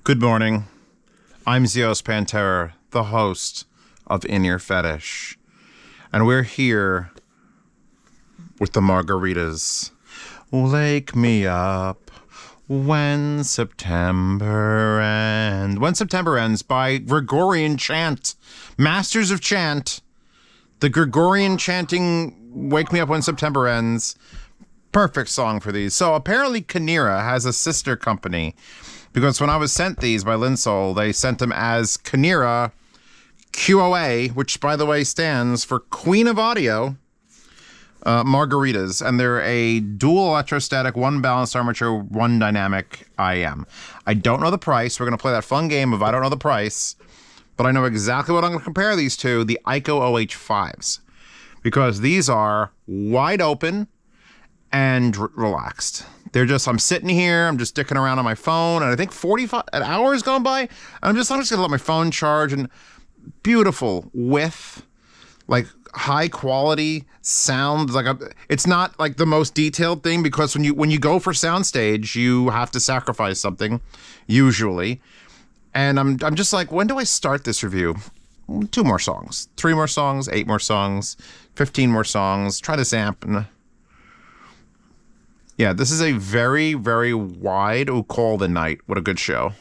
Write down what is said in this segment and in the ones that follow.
Good morning. I'm Zeos Pantera, the host of In-Ear Fetish. And we're here with the Margaritas. Wake me up when September ends. When September Ends by Gregorian Chant. Masters of Chant. The Gregorian chanting Wake Me Up When September Ends. Perfect song for these. So apparently Kinera has a sister company, because when I was sent these by Linsol, they sent them as Kinera QoA, which by the way stands for Queen of Audio Margaritas, and they're a dual electrostatic, one balanced armature, one dynamic IEM. I don't know the price. We're going to play that fun game of I don't know the price, but I know exactly what I'm going to compare these to, the ICO OH5s, because these are wide open and relaxed. They're just, I'm sitting here, I'm just dicking around on my phone, and I think 45 an hour has gone by, and I'm just gonna let my phone charge, and beautiful width, like high quality sound. Like it's not like the most detailed thing, because when you go for soundstage, you have to sacrifice something, usually. And I'm just like, when do I start this review? 2 more songs, 3 more songs, 8 more songs, 15 more songs. Try this amp. And yeah, this is a very, very wide Call the Night. What a good show.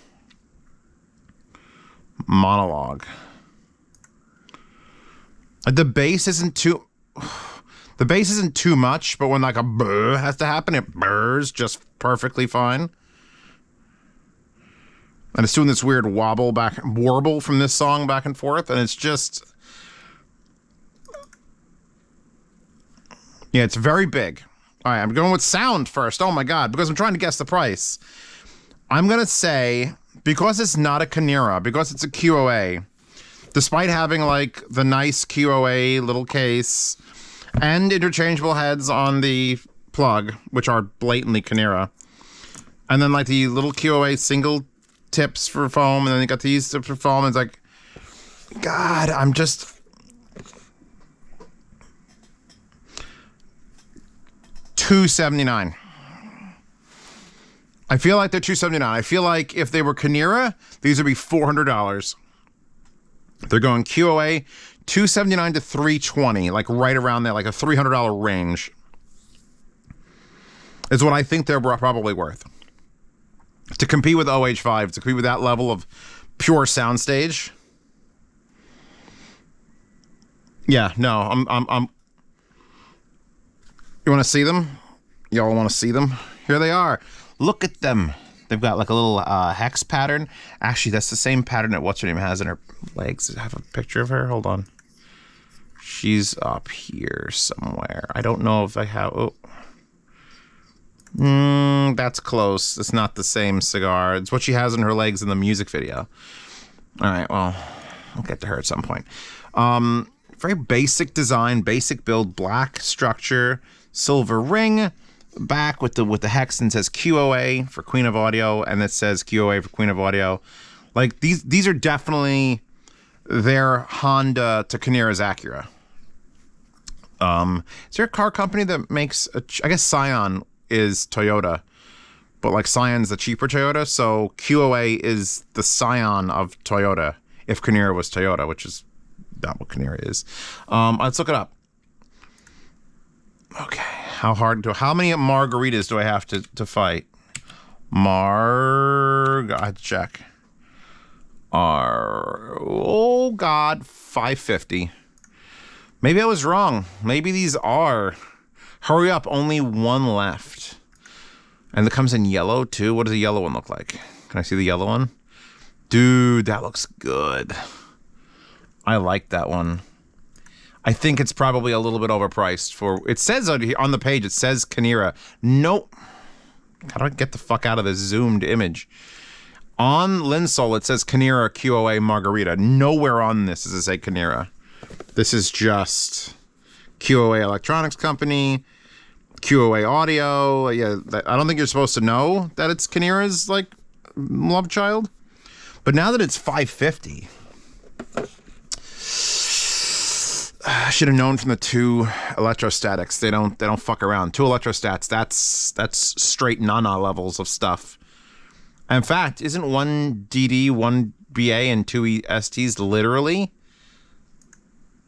Monologue. The bass isn't too much, but when like a burr has to happen, it burrs just perfectly fine. And it's doing this weird warble from this song back and forth, and it's just, yeah, it's very big. All right, I'm going with sound first. Oh my God, because I'm trying to guess the price. I'm going to say, because it's not a Kinera, because it's a QoA, despite having like the nice QoA little case and interchangeable heads on the plug, which are blatantly Kinera, and then like the little QoA single tips for foam, and then you got these tips for foam, and it's like, God, I'm just... $279. I feel like they're $279. I feel like if they were Kinera, these would be $400. They're going QoA $279 to $320, like right around there, like a $300 range is what I think they're probably worth. To compete with OH5, to compete with that level of pure soundstage. Yeah, no, I'm You want to see them? Y'all want to see them? Here they are. Look at them. They've got like a little hex pattern. Actually, that's the same pattern that what's her name has in her legs. I have a picture of her. Hold on. She's up here somewhere. I don't know if I have. Oh, that's close. It's not the same cigar. It's what she has in her legs in the music video. All right. Well, I'll get to her at some point. Very basic design, basic build, black structure, silver ring. Back with the hex, and says QoA for Queen of Audio, and it says QoA for Queen of Audio. Like these are definitely their Honda to Kinera's Acura. Is there a car company that makes I guess Scion is Toyota, but like Scion's the cheaper Toyota, so QoA is the Scion of Toyota if Kinera was Toyota, which is not what Kinera is. Let's look it up. Okay, how many margaritas do I have to fight? I have to check. Oh God, 550. Maybe I was wrong. Maybe these are. Hurry up, only one left. And it comes in yellow too. What does the yellow one look like? Can I see the yellow one? Dude, that looks good. I like that one. I think it's probably a little bit overpriced for... It says on the page, it says Kinera. Nope. How do I get the fuck out of this zoomed image? On Linsol, it says Kinera QoA Margarita. Nowhere on this does it say Kinera. This is just QoA Electronics Company, QoA Audio. Yeah, I don't think you're supposed to know that it's Kinera's like love child. But now that it's 550... I should have known from the 2 electrostatics. They don't fuck around. 2 electrostats. That's straight nana levels of stuff. In fact, isn't one DD, one BA, and two ESTs literally?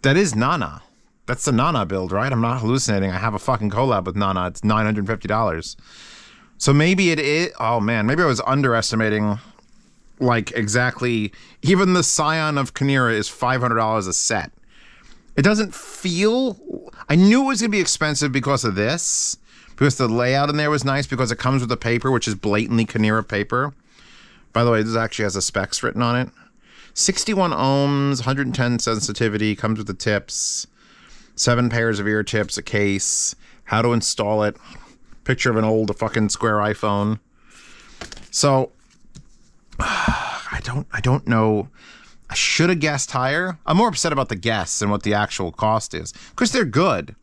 That is Nana. That's the Nana build, right? I'm not hallucinating. I have a fucking collab with Nana. It's $950. So maybe it is... Oh, man. Maybe I was underestimating, like, exactly... Even the Scion of Khaneera is $500 a set. It doesn't feel... I knew it was going to be expensive because of this. Because the layout in there was nice. Because it comes with a paper, which is blatantly Khaneera paper. By the way, this actually has the specs written on it. 61 ohms, 110 sensitivity, comes with the tips. 7 pairs of ear tips, a case. How to install it. Picture of an old fucking square iPhone. So, I don't know. I should have guessed higher. I'm more upset about the guess than what the actual cost is. Because they're good.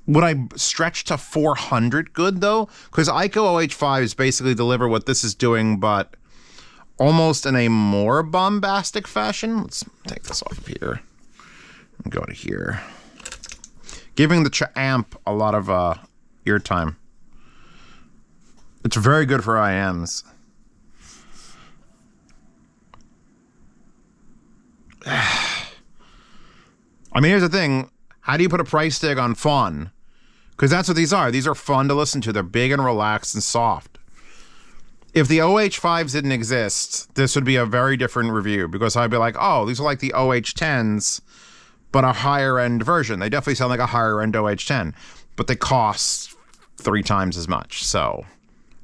Would I stretch to 400 good, though? Because ICO OH5s basically deliver what this is doing, but almost in a more bombastic fashion. Let's take this off of here and go to here. Giving the amp a lot of ear time. It's very good for IEMs. I mean, here's the thing. How do you put a price tag on fun? Because that's what these are. These are fun to listen to. They're big and relaxed and soft. If the OH5s didn't exist, this would be a very different review. Because I'd be like, oh, these are like the OH10s, but a higher end version. They definitely sound like a higher end OH10. But they cost 3 times as much. So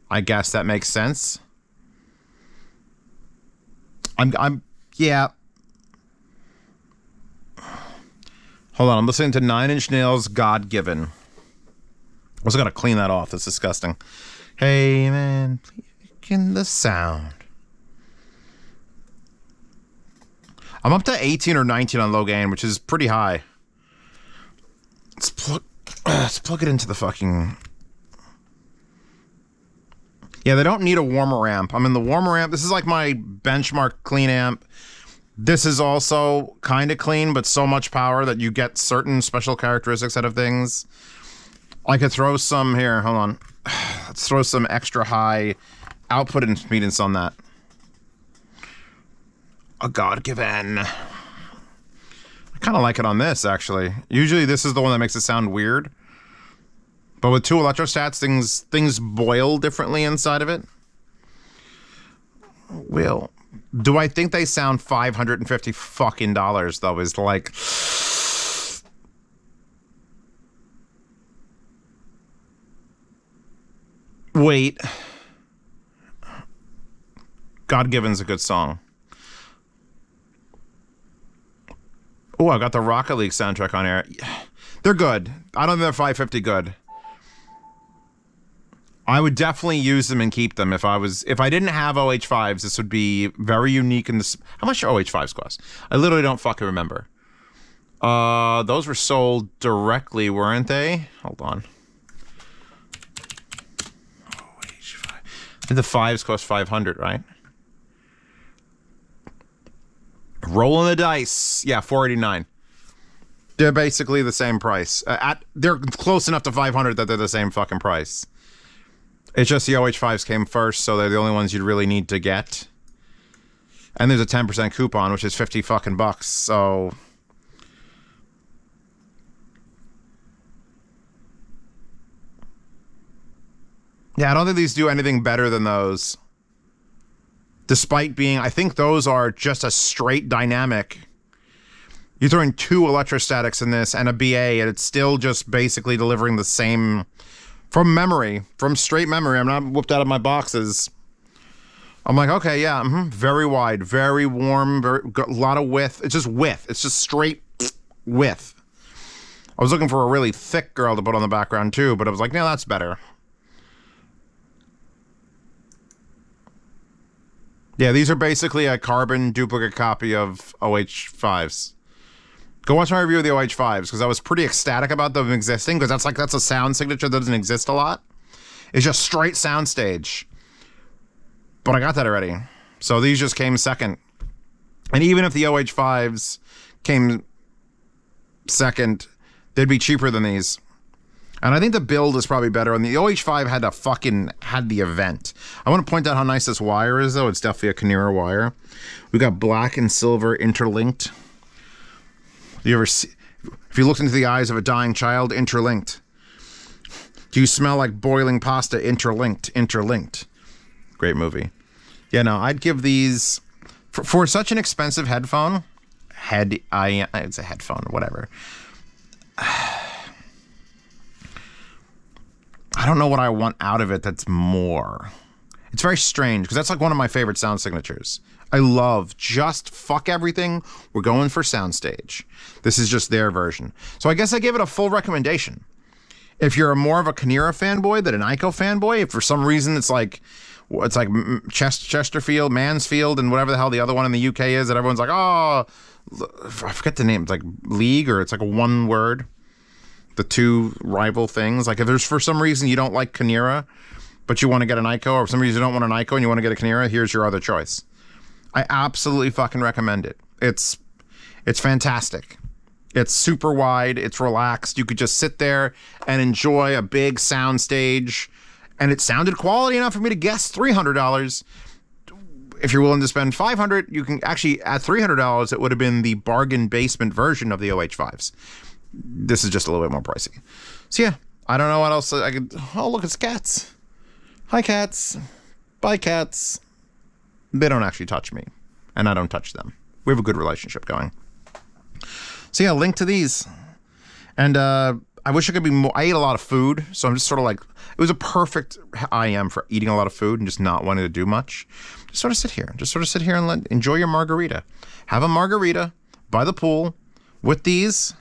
I guess that makes sense. Yeah. Hold on, I'm listening to 9 Inch Nails' God Given. I also gotta clean that off. That's disgusting. Hey man, in the sound. I'm up to 18 or 19 on low gain, which is pretty high. Let's plug it into the fucking... Yeah, they don't need a warmer amp. I'm in the warmer amp. This is like my benchmark clean amp. This is also kind of clean, but so much power that you get certain special characteristics out of things. I could throw some here. Hold on. Let's throw some extra high output impedance on that. A God-given. I kind of like it on this, actually. Usually this is the one that makes it sound weird. But with 2 electrostats, things boil differently inside of it. Will. Do I think they sound $550 fucking dollars, though, is like... Wait. God Given's a good song. Oh, I got the Rocket League soundtrack on here. They're good. I don't think they're 550 good. I would definitely use them and keep them if I didn't have OH5s. This would be very unique in this. How much do OH5s cost? I literally don't fucking remember. Those were sold directly, weren't they? Hold on. OH5. I think the 5s cost 500, right? Rolling the dice. Yeah, 489. They're basically the same price. They're close enough to 500 that they're the same fucking price. It's just the OH5s came first, so they're the only ones you'd really need to get. And there's a 10% coupon, which is 50 fucking bucks, so... Yeah, I don't think these do anything better than those. Despite being... I think those are just a straight dynamic. You're throwing 2 electrostatics in this and a BA, and it's still just basically delivering the same... From memory, from straight memory, I'm not whooped out of my boxes. I'm like, okay, yeah, very wide, very warm, a lot of width. It's just width. It's just straight width. I was looking for a really thick girl to put on the background too, but I was like, no, that's better. Yeah, these are basically a carbon duplicate copy of OH5s. Go watch my review of the OH5s, because I was pretty ecstatic about them existing, because that's a sound signature that doesn't exist a lot. It's just straight soundstage. But I got that already. So these just came second. And even if the OH5s came second, they'd be cheaper than these. And I think the build is probably better. And the OH5 had the event. I want to point out how nice this wire is, though. It's definitely a Kinera wire. We got black and silver interlinked. You ever see, if you looked into the eyes of a dying child, interlinked. Do you smell like boiling pasta? Interlinked. Great movie. Yeah, no, I'd give these for such an expensive headphone. It's a headphone, whatever. I don't know what I want out of it that's more. It's very strange because that's like one of my favorite sound signatures. I love just fuck everything. We're going for soundstage. This is just their version. So I guess I give it a full recommendation. If you're more of a Kinera fanboy than an ICO fanboy, if for some reason it's like Chesterfield, Mansfield, and whatever the hell the other one in the UK is that everyone's like, oh, I forget the name. It's like League, or it's like a one word. The two rival things. Like if there's for some reason you don't like Kinera, but you want to get an ICO, or for some reason you don't want an ICO and you want to get a Kinera, here's your other choice. I absolutely fucking recommend it. It's fantastic. It's super wide. It's relaxed. You could just sit there and enjoy a big sound stage. And it sounded quality enough for me to guess $300. If you're willing to spend $500, you can actually, at $300, it would have been the bargain basement version of the OH5s. This is just a little bit more pricey. So yeah, I don't know what else I could. Oh, look, it's cats. Hi, cats. Bye, cats. They don't actually touch me, and I don't touch them. We have a good relationship going. So yeah, link to these. And I wish I could be more. I ate a lot of food, so I'm just sort of like, it was a perfect IEM for eating a lot of food and just not wanting to do much. Just sort of sit here and enjoy your margarita. Have a margarita by the pool with these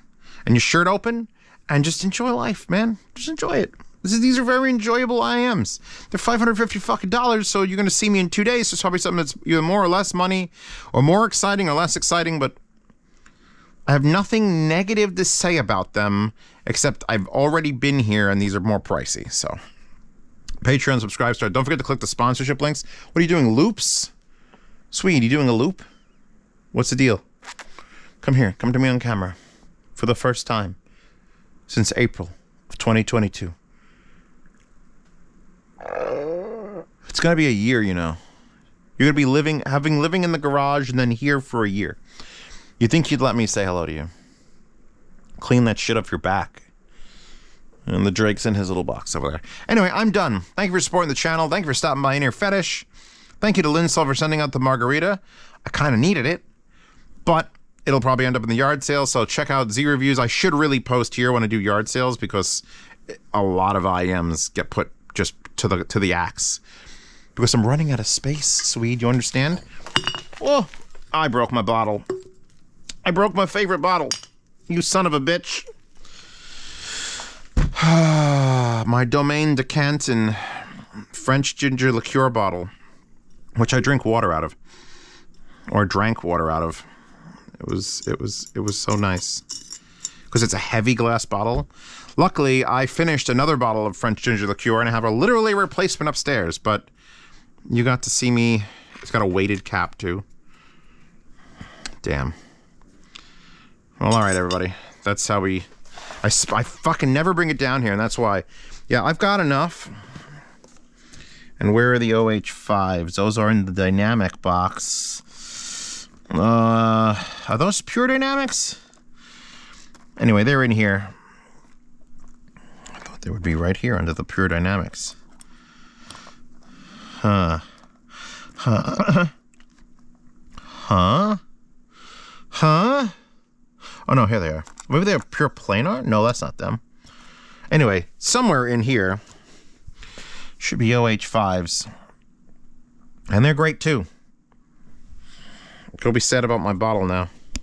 and your shirt open and just enjoy life, man. Just enjoy it. These are very enjoyable IEMs. They're $550 fucking dollars, so you're going to see me in 2 days. So it's probably something that's either more or less money, or more exciting or less exciting, but I have nothing negative to say about them, except I've already been here and these are more pricey. So Patreon, subscribe, start. Don't forget to click the sponsorship links. What are you doing, loops? Sweet, you doing a loop? What's the deal? Come here, come to me on camera. For the first time since April of 2022. It's gonna be a year, you know. You're gonna be living in the garage and then here for a year. You think you'd let me say hello to you? Clean that shit off your back. And the Drake's in his little box over there. Anyway, I'm done. Thank you for supporting the channel. Thank you for stopping by in here, Fetish. Thank you to Linsol for sending out the margarita. I kind of needed it, but it'll probably end up in the yard sale, so check out Z Reviews. I should really post here when I do yard sales because a lot of IEMs get put just to the axe. Because I'm running out of space, Swede, you understand? Oh, I broke my bottle. I broke my favorite bottle. You son of a bitch. My Domaine de Canton French ginger liqueur bottle, which I drink water out of. Or drank water out of. It was so nice. Because it's a heavy glass bottle. Luckily, I finished another bottle of French ginger liqueur and I have a literally replacement upstairs, but you got to see me. It's got a weighted cap too. Damn. Well, all right, everybody. That's how I fucking never bring it down here, and that's why. Yeah, I've got enough. And where are the OH5s? Those are in the dynamic box. Are those pure dynamics? Anyway, they're in here. I thought they would be right here under the pure dynamics. Huh. Oh no, here they are. Maybe they're pure planar? No, that's not them. Anyway, somewhere in here should be OH5s. And they're great too. What can be said about my bottle now?